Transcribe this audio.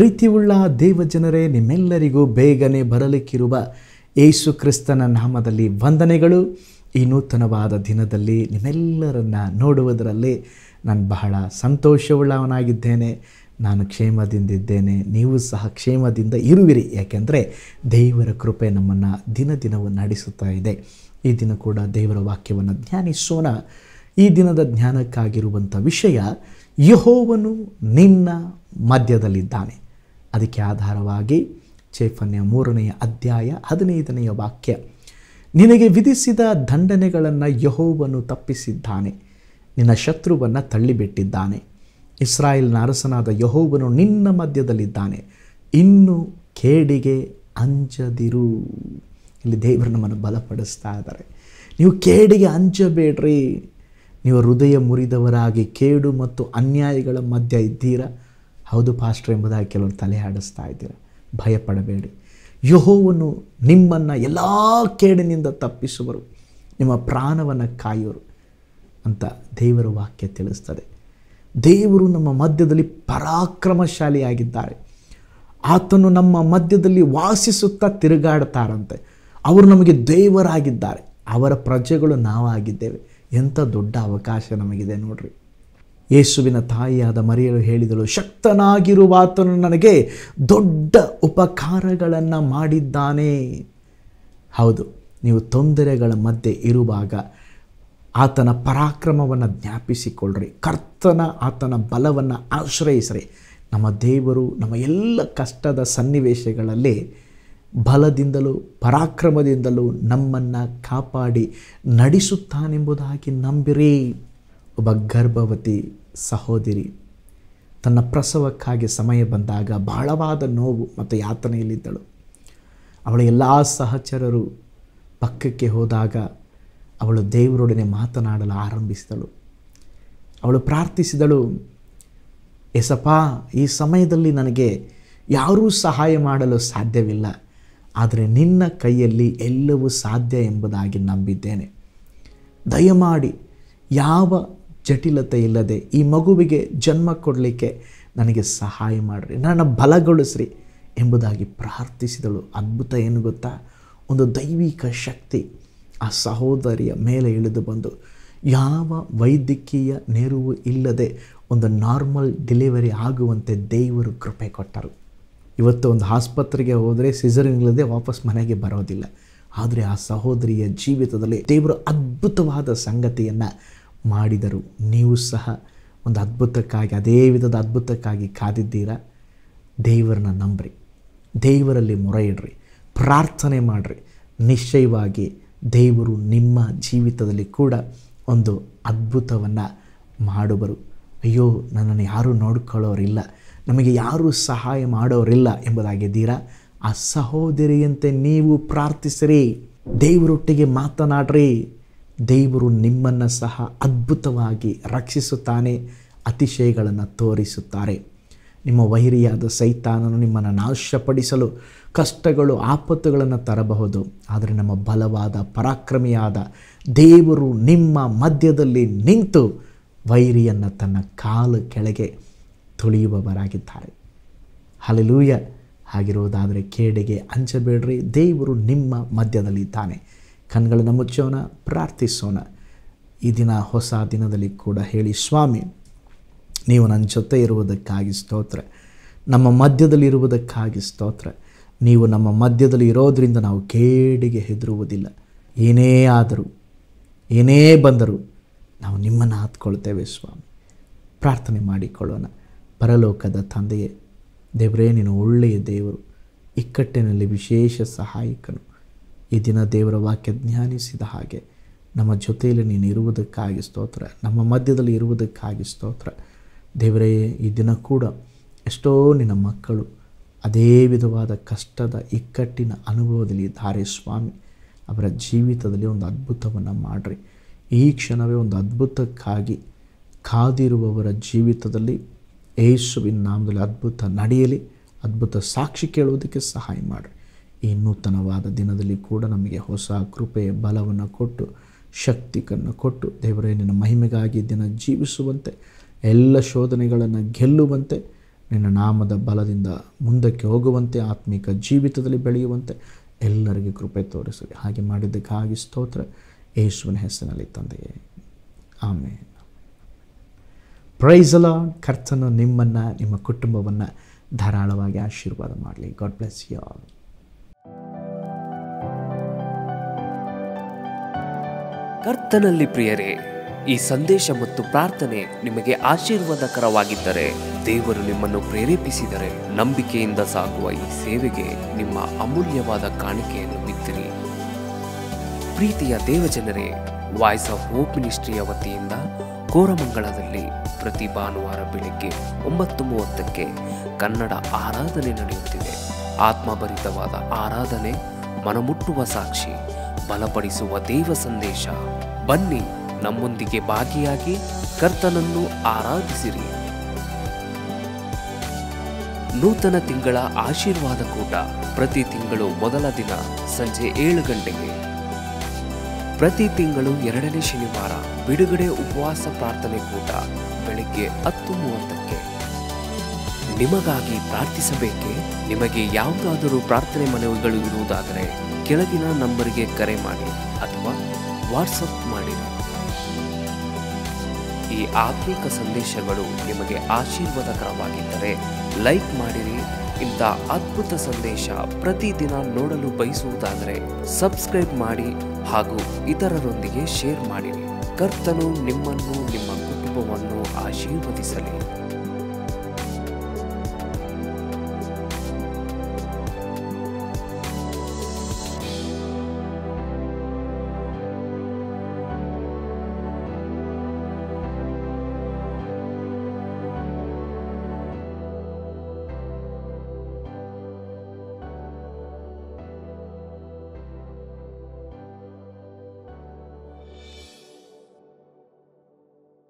ಪ್ರೀತಿಯುಳ್ಳ ದೇವಜನರೇ, ನಿಮ್ಮೆಲ್ಲರಿಗೂ ಬೇಗನೆ ಬರಲಿಕ್ಕಿರುವ ಯೇಸು ಕ್ರಿಸ್ತನ ನಾಮದಲ್ಲಿ ವಂದನೆಗಳು. ಈ ನೂತನವಾದ ದಿನದಲ್ಲಿ ನಿಮ್ಮೆಲ್ಲರನ್ನ ನೋಡುವುದರಲ್ಲಿ ನಾನು ಬಹಳ ಸಂತೋಷವುಳ್ಳವನಾಗಿದ್ದೇನೆ. ನಾನು ಕ್ಷೇಮದಿಂದಿದ್ದೇನೆ, ನೀವು ಸಹ ಕ್ಷೇಮದಿಂದ ಇರುವಿರಿ. ಯಾಕೆಂದರೆ ದೇವರ ಕೃಪೆ ನಮ್ಮನ್ನು ದಿನ ದಿನವೂ ನಡೆಸುತ್ತಾ ಇದೆ. ಈ ದಿನ ಕೂಡ ದೇವರ ವಾಕ್ಯವನ್ನು ಧ್ಯಾನಿಸೋಣ. ಈ ದಿನದ ಜ್ಞಾನಕ್ಕಾಗಿರುವಂಥ ವಿಷಯ, ಯೆಹೋವನು ನಿನ್ನ ಮಧ್ಯದಲ್ಲಿದ್ದಾನೆ. ಅದಕ್ಕೆ ಆಧಾರವಾಗಿ ಚೇಫನ್ಯ 3ನೇ ಅಧ್ಯಾಯ 15ನೇ ವಾಕ್ಯ, ನಿನಗೆ ವಿಧಿಸಿದ ದಂಡನೆಗಳನ್ನು ಯೆಹೋವನು ತಪ್ಪಿಸಿದ್ದಾನೆ, ನಿನ್ನ ಶತ್ರುವನ್ನು ತಳ್ಳಿಬಿಟ್ಟಿದ್ದಾನೆ. ಇಸ್ರಾಯೇಲಿನ ಅರಸನಾದ ಯೆಹೋವನು ನಿನ್ನ ಮಧ್ಯದಲ್ಲಿದ್ದಾನೆ, ಇನ್ನು ಕೇಡಿಗೆ ಅಂಜದಿರು. ಇಲ್ಲಿ ದೇವರು ನಮ್ಮನ್ನು ಬಲಪಡಿಸ್ತಾ ಇದ್ದಾರೆ. ನೀವು ಕೇಡಿಗೆ ಅಂಜಬೇಡ್ರಿ. ನೀವು ಹೃದಯ ಮುರಿದವರಾಗಿ ಕೇಡು ಮತ್ತು ಅನ್ಯಾಯಗಳ ಮಧ್ಯೆ ಇದ್ದೀರಾ. ಹೌದು ಪಾಸ್ಟರ್ ಎಂಬುದಾಗಿ ಕೆಲವರು ತಲೆ ಆಡಿಸ್ತಾ ಇದ್ದೀರಾ. ಭಯಪಡಬೇಡಿ, ಯೆಹೋವನು ನಿಮ್ಮನ್ನು ಎಲ್ಲ ಕೇಡಿನಿಂದ ತಪ್ಪಿಸುವರು, ನಿಮ್ಮ ಪ್ರಾಣವನ್ನು ಕಾಯುವರು ಅಂತ ದೇವರ ವಾಕ್ಯ ತಿಳಿಸ್ತದೆ. ದೇವರು ನಮ್ಮ ಮಧ್ಯದಲ್ಲಿ ಪರಾಕ್ರಮಶಾಲಿಯಾಗಿದ್ದಾರೆ. ಆತನು ನಮ್ಮ ಮಧ್ಯದಲ್ಲಿ ವಾಸಿಸುತ್ತಾ ತಿರುಗಾಡ್ತಾರಂತೆ. ಅವರು ನಮಗೆ ದೇವರಾಗಿದ್ದಾರೆ, ಅವರ ಪ್ರಜೆಗಳು ನಾವಾಗಿದ್ದೇವೆ. ಎಂಥ ದೊಡ್ಡ ಅವಕಾಶ ನಮಗಿದೆ ನೋಡ್ರಿ. ಯೇಸುವಿನ ತಾಯಿಯಾದ ಮರಿಯಳು ಹೇಳಿದಳು, ಶಕ್ತನಾಗಿರುವ ಆತನು ನನಗೆ ದೊಡ್ಡ ಉಪಕಾರಗಳನ್ನು ಮಾಡಿದ್ದಾನೆ. ಹೌದು, ನೀವು ತೊಂದರೆಗಳ ಮಧ್ಯೆ ಇರುವಾಗ ಆತನ ಪರಾಕ್ರಮವನ್ನು ಜ್ಞಾಪಿಸಿಕೊಳ್ಳ್ರಿ. ಆತನ ಬಲವನ್ನು ಆಶ್ರಯಿಸ್ರಿ. ನಮ್ಮ ದೇವರು ನಮ್ಮ ಎಲ್ಲ ಕಷ್ಟದ ಸನ್ನಿವೇಶಗಳಲ್ಲಿ ಬಲದಿಂದಲೂ ಪರಾಕ್ರಮದಿಂದಲೂ ನಮ್ಮನ್ನು ಕಾಪಾಡಿ ನಡೆಸುತ್ತಾನೆಂಬುದಾಗಿ ನಂಬಿರಿ. ಒಬ್ಬ ಗರ್ಭವತಿ ಸಹೋದರಿ ತನ್ನ ಪ್ರಸವಕ್ಕಾಗಿ ಸಮಯ ಬಂದಾಗ ಬಹಳವಾದ ನೋವು ಮತ್ತು ಯಾತನೆಯಲ್ಲಿದ್ದಳು. ಅವಳ ಎಲ್ಲ ಸಹಚರರು ಪಕ್ಕಕ್ಕೆ ಹೋದಾಗ ಅವಳು ದೇವರೊಡನೆ ಮಾತನಾಡಲು ಆರಂಭಿಸಿದಳು. ಅವಳು ಪ್ರಾರ್ಥಿಸಿದಳು, ಏಸಪ್ಪ, ಈ ಸಮಯದಲ್ಲಿ ನನಗೆ ಯಾರೂ ಸಹಾಯ ಮಾಡಲು ಸಾಧ್ಯವಿಲ್ಲ, ಆದರೆ ನಿನ್ನ ಕೈಯಲ್ಲಿ ಎಲ್ಲವೂ ಸಾಧ್ಯ ಎಂಬುದಾಗಿ ನಂಬಿದ್ದೇನೆ. ದಯಮಾಡಿ ಯಾವ ಜಟಿಲತೆ ಇಲ್ಲದೆ ಈ ಮಗುವಿಗೆ ಜನ್ಮ ಕೊಡಲಿಕ್ಕೆ ನನಗೆ ಸಹಾಯ ಮಾಡಿರಿ, ನನ್ನ ಬಲಗೊಳಿಸ್ರಿ ಎಂಬುದಾಗಿ ಪ್ರಾರ್ಥಿಸಿದಳು. ಅದ್ಭುತ ಏನು ಗೊತ್ತಾ? ಒಂದು ದೈವಿಕ ಶಕ್ತಿ ಆ ಸಹೋದರಿಯ ಮೇಲೆ ಇಳಿದು ಬಂದು ಯಾವ ವೈದ್ಯಕೀಯ ನೆರವು ಇಲ್ಲದೆ ಒಂದು ನಾರ್ಮಲ್ ಡೆಲಿವರಿ ಆಗುವಂತೆ ದೇವರು ಕೃಪೆ ಕೊಟ್ಟರು. ಇವತ್ತು ಒಂದು ಆಸ್ಪತ್ರೆಗೆ ಹೋದರೆ ಸಿಸರಿನ್ ಇಲ್ಲದೆ ವಾಪಸ್ ಮನೆಗೆ ಬರೋದಿಲ್ಲ. ಆದರೆ ಆ ಸಹೋದರಿಯ ಜೀವಿತದಲ್ಲಿ ದೇವರು ಅದ್ಭುತವಾದ ಸಂಗತಿಯನ್ನು ಮಾಡಿದರು. ನೀವು ಸಹ ಒಂದು ಅದ್ಭುತಕ್ಕಾಗಿ, ಅದೇ ವಿಧದ ಅದ್ಭುತಕ್ಕಾಗಿ ಕಾದಿದ್ದೀರಾ. ದೇವರನ್ನ ನಂಬ್ರಿ, ದೇವರಲ್ಲಿ ಮೊರೆ ಇಡ್ರಿ, ಪ್ರಾರ್ಥನೆ ಮಾಡಿರಿ. ನಿಶ್ಚಯವಾಗಿ ದೇವರು ನಿಮ್ಮ ಜೀವಿತದಲ್ಲಿ ಕೂಡ ಒಂದು ಅದ್ಭುತವನ್ನು ಮಾಡುವರು. ಅಯ್ಯೋ, ನನ್ನನ್ನು ಯಾರೂ ನೋಡ್ಕೊಳ್ಳೋರಿಲ್ಲ, ನಮಗೆ ಯಾರೂ ಸಹಾಯ ಮಾಡೋರಿಲ್ಲ ಎಂಬುದಾಗಿದ್ದೀರಾ. ಆ ಸಹೋದರಿಯಂತೆ ನೀವು ಪ್ರಾರ್ಥಿಸಿರಿ, ದೇವರೊಟ್ಟಿಗೆ ಮಾತನಾಡ್ರಿ. ದೇವರು ನಿಮ್ಮನ್ನು ಸಹ ಅದ್ಭುತವಾಗಿ ರಕ್ಷಿಸುತ್ತಾನೆ, ಅತಿಶಯಗಳನ್ನು ತೋರಿಸುತ್ತಾರೆ. ನಿಮ್ಮ ವೈರಿಯಾದ ಸೈತಾನನು ನಿಮ್ಮನ್ನು ನಾಶಪಡಿಸಲು ಕಷ್ಟಗಳು, ಆಪತ್ತುಗಳನ್ನು ತರಬಹುದು. ಆದರೆ ನಮ್ಮ ಬಲವಾದ ಪರಾಕ್ರಮಿಯಾದ ದೇವರು ನಿಮ್ಮ ಮಧ್ಯದಲ್ಲಿ ನಿಂತು ವೈರಿಯನ್ನು ತನ್ನ ಕಾಲು ಕೆಳಗೆ ತುಳಿಯುವವರಾಗಿದ್ದಾರೆ. ಹಲ್ಲೆಲೂಯ. ಹಾಗಿರುವುದಾದರೆ ಕೇಡಿಗೆ ಅಂಜಬೇಡ್ರಿ, ದೇವರು ನಿಮ್ಮ ಮಧ್ಯದಲ್ಲಿದ್ದಾನೆ. ಕಣ್ಗಳನ್ನು ಮುಚ್ಚೋಣ, ಪ್ರಾರ್ಥಿಸೋಣ. ಈ ದಿನ ಹೊಸ ದಿನದಲ್ಲಿ ಕೂಡ ಹೇಳಿ, ಸ್ವಾಮಿ, ನೀವು ನನ್ನ ಜೊತೆ ಇರುವುದಕ್ಕಾಗಿ ಸ್ತೋತ್ರ, ನಮ್ಮ ಮಧ್ಯದಲ್ಲಿರುವುದಕ್ಕಾಗಿ ಸ್ತೋತ್ರ. ನೀವು ನಮ್ಮ ಮಧ್ಯದಲ್ಲಿ ಇರೋದರಿಂದ ನಾವು ಕೇಡಿಗೆ ಹೆದರುವುದಿಲ್ಲ. ಏನೇ ಆದರೂ, ಏನೇ ಬಂದರೂ ನಾವು ನಿಮ್ಮನ್ನು ಹತ್ಕೊಳ್ತೇವೆ ಸ್ವಾಮಿ. ಪ್ರಾರ್ಥನೆ ಮಾಡಿಕೊಳ್ಳೋಣ. ಪರಲೋಕದ ತಂದೆಯೇ, ದೇವರೇ, ನೀನು ಒಳ್ಳೆಯ ದೇವರು, ಇಕ್ಕಟ್ಟಿನಲ್ಲಿ ವಿಶೇಷ ಸಹಾಯಕನು. ಈ ದಿನ ದೇವರ ವಾಕ್ಯ ಧ್ಯಾನಿಸಿದ ಹಾಗೆ ನಮ್ಮ ಜೊತೆಯಲ್ಲಿ ನೀನು ಇರುವುದಕ್ಕಾಗಿ ಸ್ತೋತ್ರ, ನಮ್ಮ ಮಧ್ಯದಲ್ಲಿ ಇರುವುದಕ್ಕಾಗಿ ಸ್ತೋತ್ರ. ದೇವರೇ, ಈ ದಿನ ಕೂಡ ಎಷ್ಟೋ ನಿನ್ನ ಮಕ್ಕಳು ಅದೇ ವಿಧವಾದ ಕಷ್ಟದ ಇಕ್ಕಟ್ಟಿನ ಅನುಭವದಲ್ಲಿ ಇದ್ದಾರೆ ಸ್ವಾಮಿ. ಅವರ ಜೀವಿತದಲ್ಲಿ ಒಂದು ಅದ್ಭುತವನ್ನು ಮಾಡಿರಿ. ಈ ಕ್ಷಣವೇ ಒಂದು ಅದ್ಭುತಕ್ಕಾಗಿ ಕಾದಿರುವವರ ಜೀವಿತದಲ್ಲಿ ಯೇಸುವಿನ ನಾಮದಲ್ಲಿ ಅದ್ಭುತ ನಡೆಯಲಿ, ಅದ್ಭುತ ಸಾಕ್ಷಿ ಕೇಳುವುದಕ್ಕೆ ಸಹಾಯ ಮಾಡಿರಿ. ಈ ನೂತನವಾದ ದಿನದಲ್ಲಿ ಕೂಡ ನಮಗೆ ಹೊಸ ಕೃಪೆಯ ಬಲವನ್ನು ಕೊಟ್ಟು, ಶಕ್ತಿಯನ್ನು ಕೊಟ್ಟು, ದೇವರೇ, ನಿನ್ನ ಮಹಿಮೆಗಾಗಿ ದಿನ ಜೀವಿಸುವಂತೆ, ಎಲ್ಲ ಶೋಧನೆಗಳನ್ನು ಗೆಲ್ಲುವಂತೆ ನಿನ್ನ ನಾಮದ ಬಲದಿಂದ ಮುಂದಕ್ಕೆ ಹೋಗುವಂತೆ, ಆತ್ಮಿಕ ಜೀವಿತದಲ್ಲಿ ಬೆಳೆಯುವಂತೆ ಎಲ್ಲರಿಗೆ ಕೃಪೆ ತೋರಿಸಿದೆ. ಹಾಗೆ ಮಾಡಿದ್ದಕ್ಕಾಗಿ ಸ್ತೋತ್ರ, ಯೇಸುವಿನ ಹೆಸರಿನಲ್ಲಿ ತಂದೆಯೇ, ಆಮೇನ್. Price the lord. ಕರ್ತನು ನಿಮ್ಮನ್ನು, ನಿಮ್ಮ ಕುಟುಂಬವನ್ನು ಧಾರಾಳವಾಗಿ ಆಶೀರ್ವಾದ ಮಾಡಲಿ. God bless you all. ಕರ್ತನಲ್ಲಿ ಪ್ರಿಯರೇ, ಈ ಸಂದೇಶ ಮತ್ತು ಪ್ರಾರ್ಥನೆ ನಿಮಗೆ ಆಶೀರ್ವಾದಕರವಾಗಿದ್ದರೆ, ದೇವರು ನಿಮ್ಮನ್ನು ಪ್ರೇರೇಪಿಸಿದರೆ, ನಂಬಿಕೆಯಿಂದ ಸಾಗುವ ಈ ಸೇವೆಗೆ ನಿಮ್ಮ ಅಮೂಲ್ಯವಾದ ಕಾಣಿಕೆಯನ್ನು ಬಿತ್ತಿರಿ. ಪ್ರೀತಿಯ ದೇವಜನರೇ, ವಾಯ್ಸ್ ಆಫ್ ಹೋಪ್ ಮಿನಿಸ್ಟ್ರಿಯ ವತಿಯಿಂದ ಕೋರಮಂಗಲದಲ್ಲಿ ಪ್ರತಿ ಭಾನುವಾರ ಬೆಳಿಗ್ಗೆ 9:30ಕ್ಕೆ ಕನ್ನಡ ಆರಾಧನೆ ನಡೆಯುತ್ತಿದೆ. ಆತ್ಮಭರಿತವಾದ ಆರಾಧನೆ, ಮನಮುಟ್ಟುವ ಸಾಕ್ಷಿ, ಬಲಪಡಿಸುವ ದೇವ ಸಂದೇಶ. ಬನ್ನಿ, ನಮ್ಮೊಂದಿಗೆ ಭಾಗಿಯಾಗಿ ಕರ್ತನನ್ನು ಆರಾಧಿಸಿರಿ. ನೂತನ ತಿಂಗಳ ಆಶೀರ್ವಾದ ಕೂಟ ಪ್ರತಿ ತಿಂಗಳು ಮೊದಲ ದಿನ ಸಂಜೆ 7 ಗಂಟೆಗೆ. ಪ್ರತಿ ತಿಂಗಳು 2ನೇ ಶನಿವಾರ ಬಿಡುಗಡೆ ಉಪವಾಸ ಪ್ರಾರ್ಥನೆ ಕೂಟ ಬೆಳಿಗ್ಗೆ 10:30ಕ್ಕೆ. ನಿಮಗಾಗಿ ಪ್ರಾರ್ಥಿಸಬೇಕೆ? ನಿಮಗೆ ಯಾವುದಾದರೂ ಪ್ರಾರ್ಥನೆ ಮನವಿಗಳು ಇರುವುದಾದರೆ ಕೆಳಗಿನ ನಂಬರಿಗೆ ಕರೆ ಮಾಡಿ ಅಥವಾ ವಾಟ್ಸಪ್ ಮಾಡಿರಿ. ಈ ಆತ್ಮಿಕ ಸಂದೇಶಗಳು ನಿಮಗೆ ಆಶೀರ್ವಾದಕರವಾಗಿದ್ದರೆ ಲೈಕ್ ಮಾಡಿರಿ. ಇಂಥ ಅದ್ಭುತ ಸಂದೇಶ ಪ್ರತಿದಿನ ನೋಡಲು ಬಯಸುವುದಾದರೆ ಸಬ್ಸ್ಕ್ರೈಬ್ ಮಾಡಿ ಹಾಗೂ ಇತರರೊಂದಿಗೆ ಶೇರ್ ಮಾಡಿರಿ. ಕರ್ತನು ನಿಮ್ಮನ್ನು, ನಿಮ್ಮ ಕುಟುಂಬವನ್ನು ಆಶೀರ್ವದಿಸಲಿ.